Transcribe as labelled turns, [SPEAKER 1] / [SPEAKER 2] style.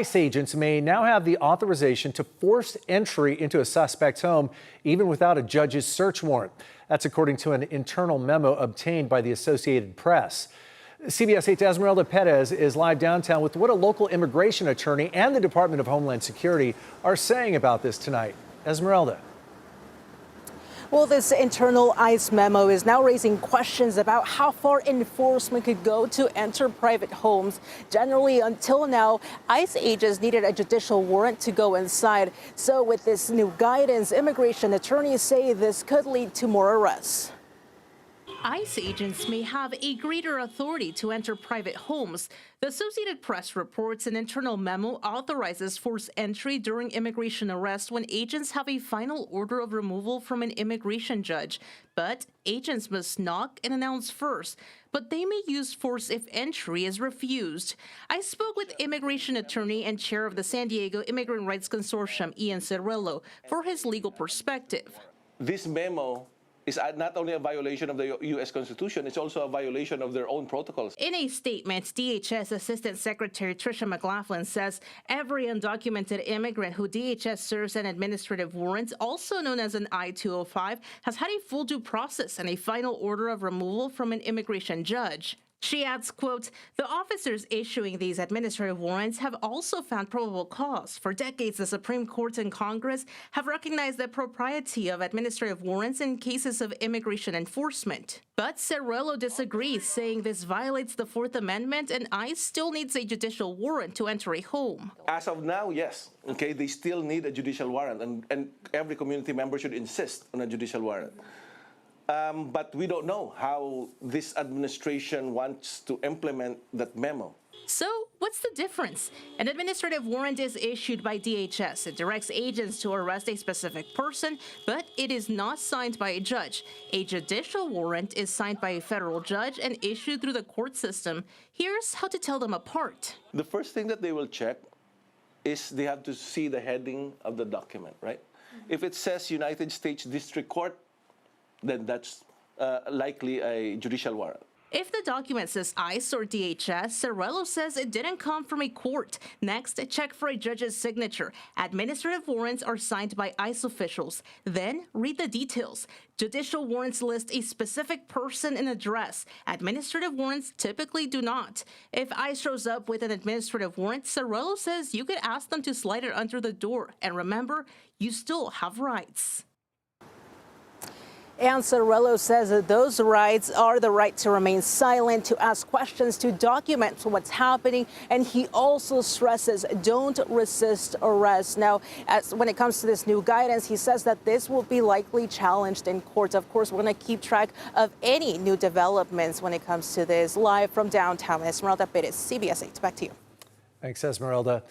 [SPEAKER 1] ICE agents may now have the authorization to force entry into a suspect's home, even without a judge's search warrant. That's according to an internal memo obtained by the Associated Press. CBS 8's Esmeralda Perez is live downtown with what a local immigration attorney and the Department of Homeland Security are saying about this tonight. Esmeralda.
[SPEAKER 2] Well, this internal ICE memo is now raising questions about how far enforcement could go to enter private homes. Generally, until now, ICE agents needed a judicial warrant to go inside. So with this new guidance, immigration attorneys say this could lead to more arrests.
[SPEAKER 3] ICE agents may have a greater authority to enter private homes. The Associated Press reports an internal memo authorizes forced entry during immigration arrest when agents have a final order of removal from an immigration judge. But agents must knock and announce first. But they may use force if entry is refused. I spoke with immigration attorney and chair of the San Diego Immigrant Rights Consortium, Ian Cerrello, for his legal perspective.
[SPEAKER 4] This memo is not only a violation of the U.S. Constitution, it's also a violation of their own protocols.
[SPEAKER 3] In a statement, DHS Assistant Secretary Tricia McLaughlin says every undocumented immigrant who DHS serves an administrative warrant, also known as an I-205, has had a full due process and a final order of removal from an immigration judge. She adds, quote, the officers issuing these administrative warrants have also found probable cause. For decades, the Supreme Court and Congress have recognized the propriety of administrative warrants in cases of immigration enforcement. But Cerrello disagrees, saying this violates the Fourth Amendment and ICE still needs a judicial warrant to enter a home.
[SPEAKER 4] As of now, yes. Okay, they still need a judicial warrant, and every community member should insist on a judicial warrant. But we don't know how this administration wants to implement that memo.
[SPEAKER 3] So, what's the difference? An administrative warrant is issued by DHS. It directs agents to arrest a specific person, but it is not signed by a judge. A judicial warrant is signed by a federal judge and issued through the court system. Here's how to tell them apart.
[SPEAKER 4] The first thing that they will check is they have to see the heading of the document, right? If it says United States District Court, then that's likely a judicial warrant.
[SPEAKER 3] If the document says ICE or DHS, Cerrello says it didn't come from a court. Next, check for a judge's signature. Administrative warrants are signed by ICE officials. Then, read the details. Judicial warrants list a specific person and address. Administrative warrants typically do not. If ICE shows up with an administrative warrant, Cerrello says you could ask them to slide it under the door. And remember, you still have rights.
[SPEAKER 2] And Cerrello says that those rights are the right to remain silent, to ask questions, to document what's happening. And he also stresses don't resist arrest. Now, when it comes to this new guidance, he says that this will be likely challenged in court. Of course, we're going to keep track of any new developments when it comes to this. Live from downtown, Esmeralda Perez, CBS 8. Back to you.
[SPEAKER 1] Thanks, Esmeralda.